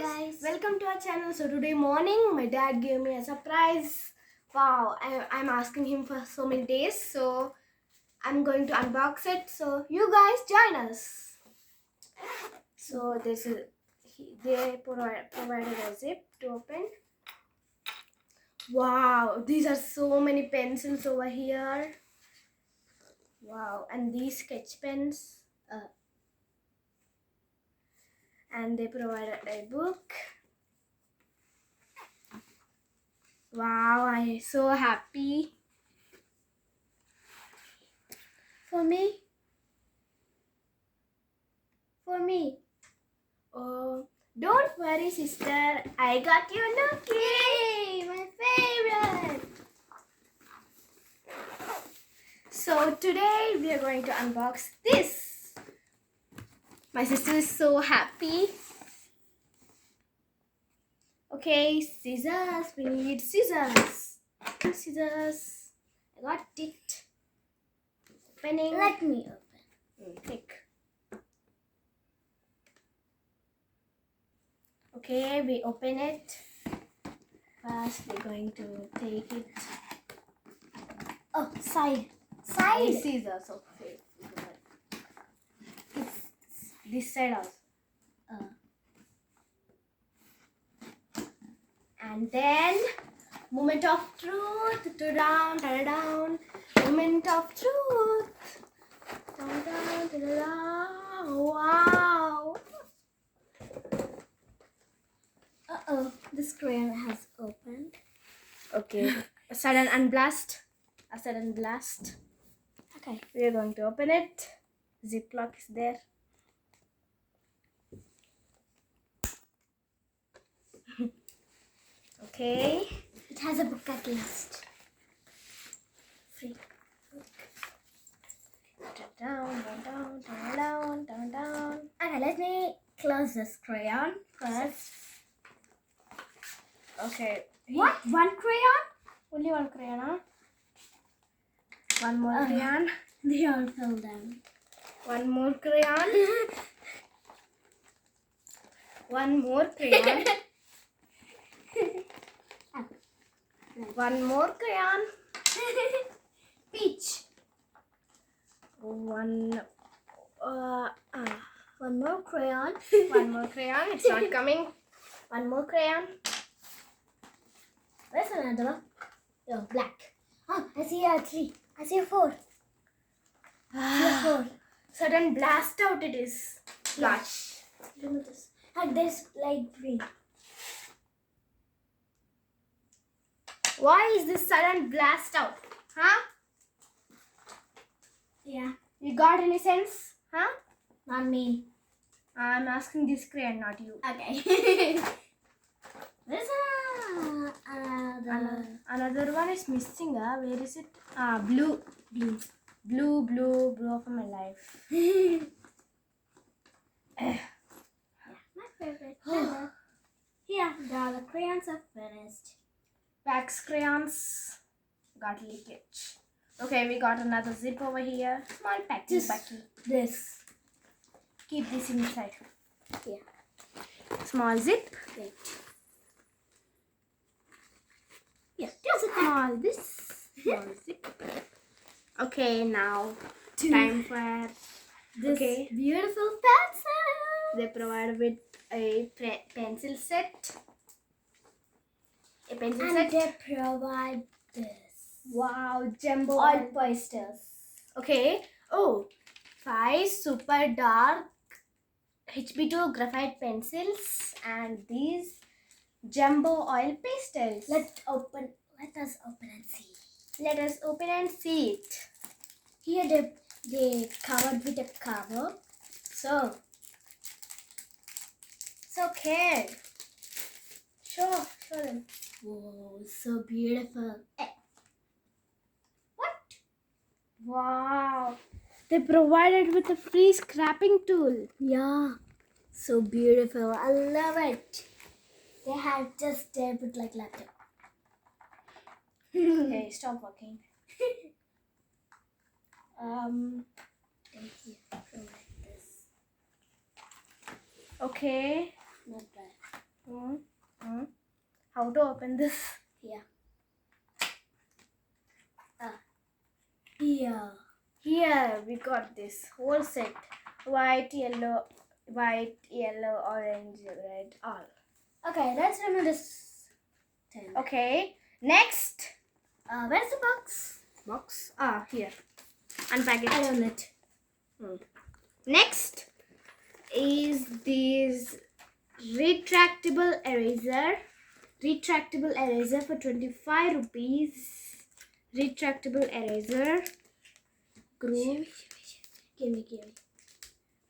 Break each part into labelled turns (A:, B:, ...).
A: guys, welcome to our channel. So today morning my dad gave me a surprise. Wow, I'm asking him for so many days, so I'm going to unbox it. So you guys join us. So this is they provided a zip to open. Wow, these are so many pencils over here. Wow, and these sketch pens. And they provided a book. Wow, I'm so happy. For me. Oh, don't worry, sister. I got you a Nuki, my favorite. So today we are going to unbox this. My sister is so happy. Okay, scissors. We need scissors. Scissors. I got it. Opening.
B: Let me open.
A: Click. Okay, we open it. First, we're going to take it.
B: Oh, side.
A: Scissors. Okay. It's this side also. And then, moment of truth. Down. Moment of truth. Down. Wow.
B: Uh-oh, this crayon has opened.
A: Okay. A sudden blast.
B: Okay.
A: We are going to open it. Ziploc is there. Okay.
B: It has a book at least.
A: Free. Down.
B: Okay, let me close this crayon first.
A: Okay.
B: What? One crayon?
A: Only one crayon, huh? One more crayon.
B: They all fell down.
A: One more crayon. One more crayon. One more crayon.
B: Peach.
A: One
B: more crayon.
A: one more crayon. It's not coming. One more crayon.
B: Where's another one? Oh, black. Oh, I see a 3. I see a 4.
A: Sudden blast out it is.
B: Flash. Look at this. And there's light green.
A: Why is this sudden blast out? Huh?
B: Yeah.
A: You got any sense? Huh?
B: Not me.
A: I'm asking this crayon, not you.
B: Okay. There's
A: Another one is missing. Where is it? Blue of my life.
B: my favorite color. Here, the crayons are finished.
A: Wax crayons. Got leakage. Okay, we got another zip over here. Small packy.
B: This.
A: Keep this inside.
B: Yeah.
A: Small zip.
B: Wait.
A: Yes, just a small small zip. Okay, now time for
B: This
A: okay.
B: beautiful pencil.
A: They provide with a pencil set. A pencil
B: And
A: set.
B: they provide this.
A: Wow, jumbo
B: Oil posters.
A: Okay. Oh, 5 super dark HB2 graphite pencils and these jumbo oil pastels.
B: Let us open and see.
A: Let us open and see it.
B: Here they covered with a cover. So
A: It's okay. Show them.
B: whoa, so beautiful.
A: What? Wow. They provided with a free scrapping tool.
B: Yeah, so beautiful. I love it. They have just put like laptop.
A: Okay, stop working.
B: Thank you. Go like this.
A: Okay.
B: Not bad.
A: How to open this?
B: Here. Here.
A: Here we got this whole set. White, yellow, orange, red, all.
B: Okay, let's remove this thing.
A: Okay, next
B: Where's the box?
A: box. Here. Unpack it.
B: I own it.
A: Next is this retractable eraser. Retractable eraser for 25 rupees. Retractable eraser. Groove.
B: Give me.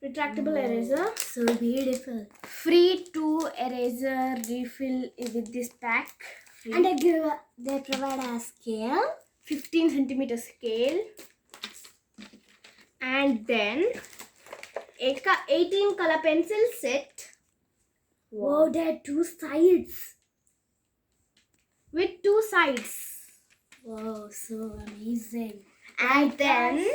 A: Retractable eraser.
B: So beautiful.
A: Free to eraser refill with this pack. Free.
B: And they provide a scale.
A: 15 centimeter scale. And then 18 color pencil set.
B: Wow, there are 2 sides.
A: With 2 sides.
B: Wow, so amazing.
A: And then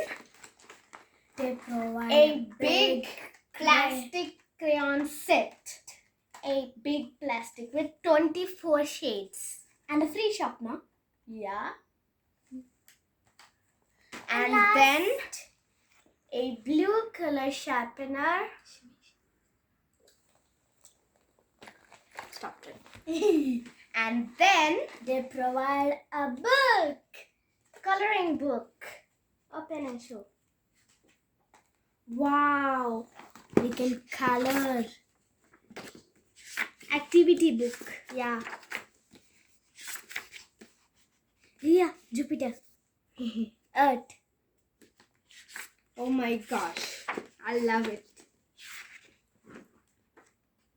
B: They provide
A: a big plastic crayon set. A big plastic with 24 shades.
B: and a free shop, no?
A: Yeah.
B: And
A: And
B: last-
A: then a blue color sharpener. Stop it. And then
B: They provide a book.
A: coloring book. Open and show. Wow.
B: We can color.
A: Activity book.
B: Yeah. Yeah, Jupiter. Earth.
A: Oh my gosh. I love it.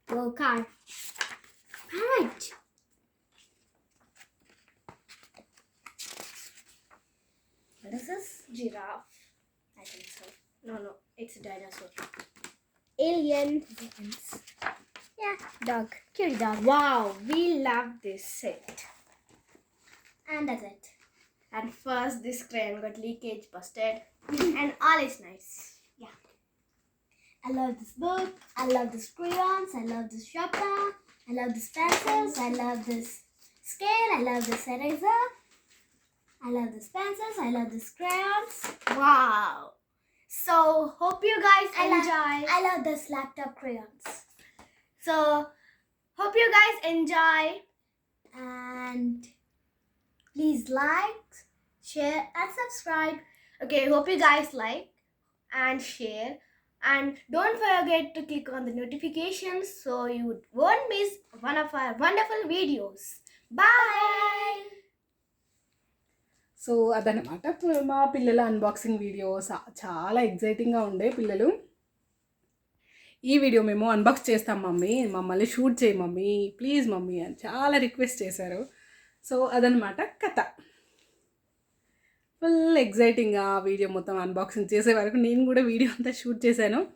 B: Go car. Parrot. What is this?
A: Giraffe.
B: I think so.
A: No, it's a dinosaur.
B: Alien. Yeah, dog. Cute dog.
A: Wow, we love this set.
B: And that's it.
A: And first, this crayon got leakage busted, and all is nice.
B: I love this book. I love these crayons. I love this sharpener. I love these pencils. I love this scale. I love this eraser. I love these pencils. I love these crayons.
A: Wow. So, hope you guys
B: I love-
A: enjoy.
B: I love this laptop crayons.
A: So, hope you guys enjoy.
B: And please like, share, and subscribe.
A: Okay, hope you guys like and share. And don't forget to click on the notifications so you won't miss one of our wonderful videos. Bye.
C: So అదనమాట మా పిల్లల unboxing video చాలా ఎగ్జైటింగ్గా ఉండే పిల్లలు. ఈ video మేము unbox చేస్తాం mummy, మమ్మల్ని షూట్ చేయి మమ్మీ, ప్లీజ్ మమ్మీ అని చాలా రిక్వెస్ట్ చేశారు. సో అదనమాట కథ. ఫుల్ ఎగ్జైటింగ్గా వీడియో మొత్తం అన్బాక్సింగ్ చేసే వరకు నేను కూడా వీడియో అంతా షూట్ చేశాను.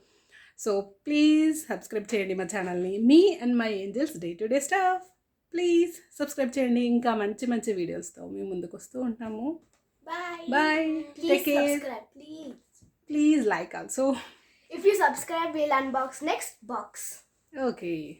C: సో ప్లీజ్ సబ్స్క్రైబ్ చేయండి మా ఛానల్ని, me and my angels day to day stuff. Please subscribe చేయండి, ఇంకా మంచి మంచి వీడియోస్తో మేము ముందుకు వస్తూ ఉంటాము.
A: Bye.
C: Bye,
A: Please
C: take care,
A: subscribe, please.
C: Please like also.
A: If you subscribe, we'll unbox next box.
C: Okay.